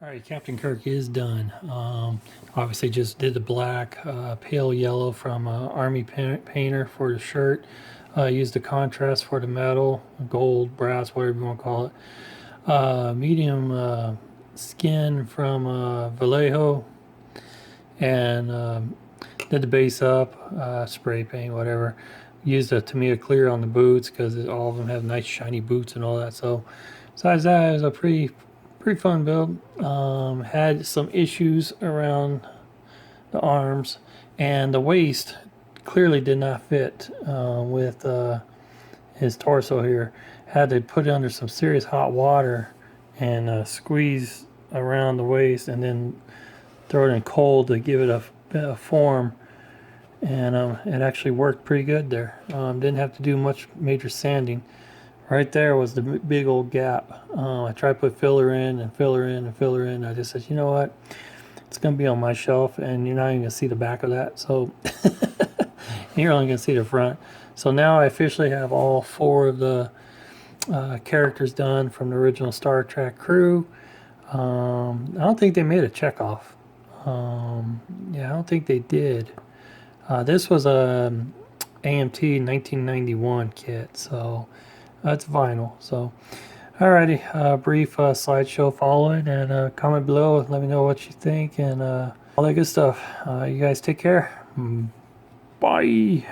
All right, Captain Kirk is done. Obviously just did the black, pale yellow from Army Painter for the shirt. Used the contrast for the metal, gold, brass, whatever you want to call it. Medium skin from Vallejo. And did the base up, spray paint, whatever. Used a Tamiya clear on the boots because all of them have nice shiny boots and all that. So besides that, it was a pretty fun build. Had some issues around the arms, and the waist clearly did not fit with his torso here. Had to put it under some serious hot water and squeeze around the waist, and then throw it in cold to give it a form. And it actually worked pretty good there. Didn't have to do much major sanding. Right there was the big old gap. I tried to put filler in and filler in and filler in. I just said, you know what? It's going to be on my shelf, and you're not even going to see the back of that. So you're only going to see the front. So now I officially have all 4 of the characters done from the original Star Trek crew. I don't think they made a checkoff. Yeah, I don't think they did. This was a AMT 1991 kit, so that's vinyl. So alrighty, brief slideshow following, and comment below, let me know what you think, and all that good stuff. You guys take care. Bye.